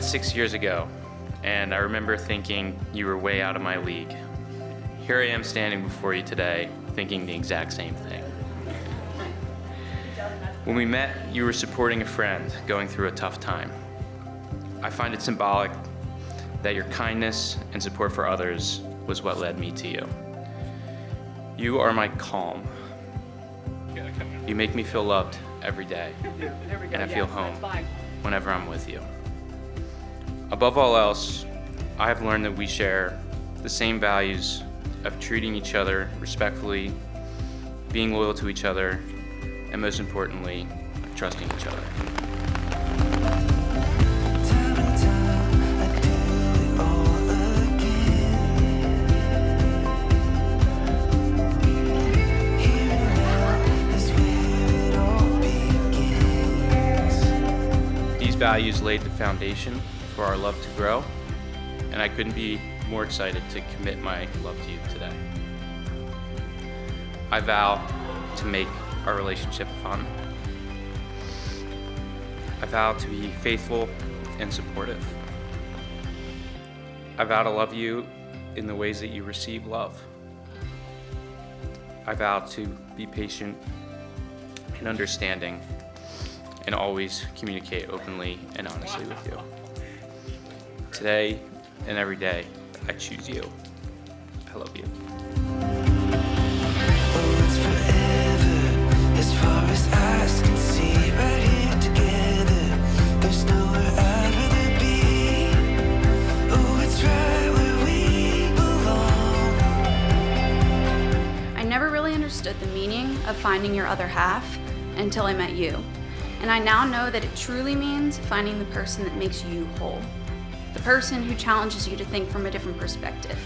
6 years ago, and I remember thinking you were way out of my league. Here I am standing before you today, thinking the exact same thing. When we met, you were supporting a friend going through a tough time. I find it symbolic that your kindness and support for others was what led me to you. You are my calm. You make me feel loved every day, and I feel home whenever I'm with you. Above all else, I have learned that we share the same values of treating each other respectfully, being loyal to each other, and most importantly, trusting each other. These values laid the foundation for our love to grow, and I couldn't be more excited to commit my love to you today. I vow to make our relationship fun. I vow to be faithful and supportive. I vow to love you in the ways that you receive love. I vow to be patient and understanding and always communicate openly and honestly with you. Today and every day, I choose you. I love you. It's forever, as far as eyes can see, right here together. There's nowhere I'd rather be. Oh, it's right where we belong. I never really understood the meaning of finding your other half until I met you. And I now know that it truly means finding the person that makes you whole. The person who challenges you to think from a different perspective,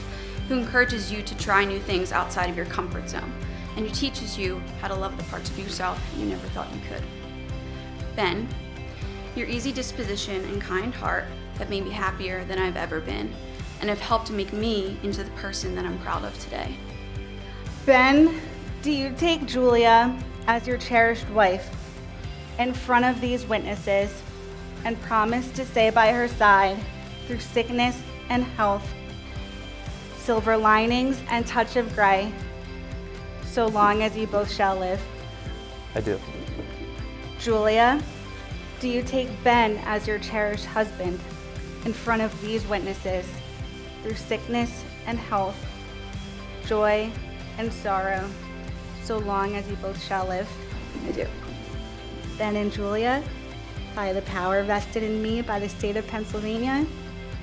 who encourages you to try new things outside of your comfort zone, and who teaches you how to love the parts of yourself you never thought you could. Ben, your easy disposition and kind heart have made me happier than I've ever been, and have helped make me into the person that I'm proud of today. Ben, do you take Julia as your cherished wife in front of these witnesses and promise to stay by her side through sickness and health, silver linings and touch of gray, so long as you both shall live? I do. Julia, do you take Ben as your cherished husband in front of these witnesses through sickness and health, joy and sorrow, so long as you both shall live? I do. Ben and Julia, by the power vested in me by the state of Pennsylvania,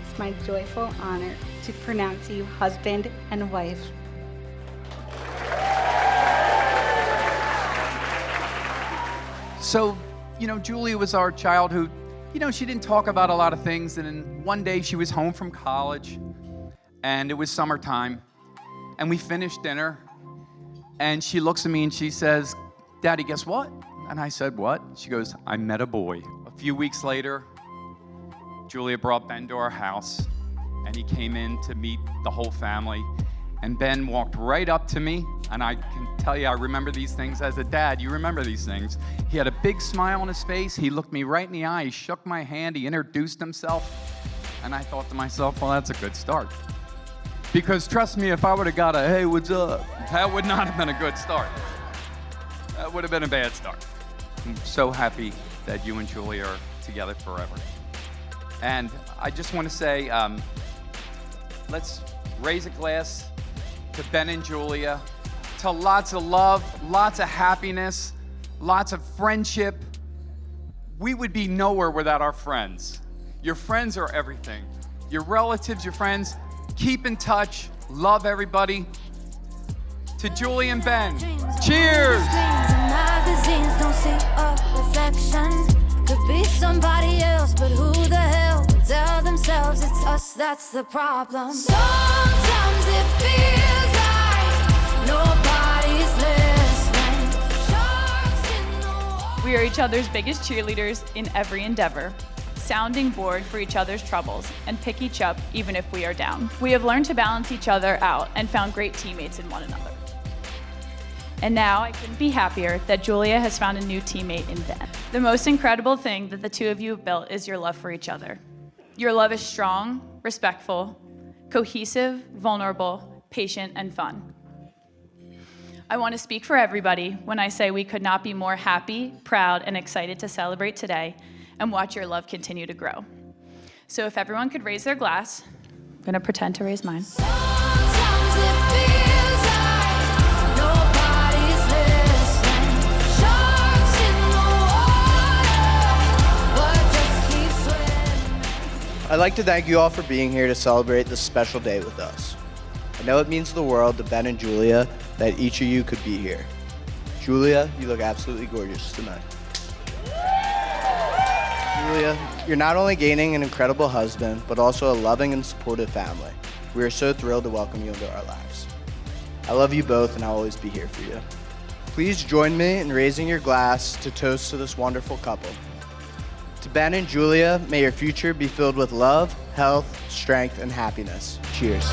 it's my joyful honor to pronounce you husband and wife. So, Julia was our child who, she didn't talk about a lot of things. And then one day she was home from college and it was summertime and we finished dinner and she looks at me and she says, "Daddy, guess what?" And I said, "What?" She goes, "I met a boy." A few weeks later, Julia brought Ben to our house and he came in to meet the whole family. And Ben walked right up to me, and I can tell you, I remember these things as a dad. You remember these things. He had a big smile on his face. He looked me right in the eye. He shook my hand. He introduced himself. And I thought to myself, well, that's a good start. Because trust me, if I would have got a, "Hey, what's up?" that would not have been a good start. That would have been a bad start. I'm so happy that you and Julia are together forever. And I just want to say, let's raise a glass to Ben and Julia, to lots of love, lots of happiness, lots of friendship. We would be nowhere without our friends. Your friends are everything. Your relatives, your friends, keep in touch. Love everybody. To Julia and Ben, cheers! Magazines don't see a reflection. Could be somebody else, but who the hell would tell themselves it's us that's the problem? Sometimes it feels like nobody's listening. Sharks in the water. We are each other's biggest cheerleaders in every endeavor, sounding board for each other's troubles, and pick each up even if we are down. We have learned to balance each other out and found great teammates in one another. And now I couldn't be happier that Julia has found a new teammate in Ben. The most incredible thing that the two of you have built is your love for each other. Your love is strong, respectful, cohesive, vulnerable, patient, and fun. I want to speak for everybody when I say we could not be more happy, proud, and excited to celebrate today and watch your love continue to grow. So if everyone could raise their glass, I'm going to pretend to raise mine. Sometimes it feels like nobody's listening. Sharks in the water, but just keep swimming. I'd like to thank you all for being here to celebrate this special day with us. I know it means the world to Ben and Julia that each of you could be here. Julia, you look absolutely gorgeous tonight. Julia, you're not only gaining an incredible husband, but also a loving and supportive family. We are so thrilled to welcome you into our lives. I love you both, and I'll always be here for you. Please join me in raising your glass to toast to this wonderful couple. To Ben and Julia, may your future be filled with love, health, strength, and happiness. Cheers.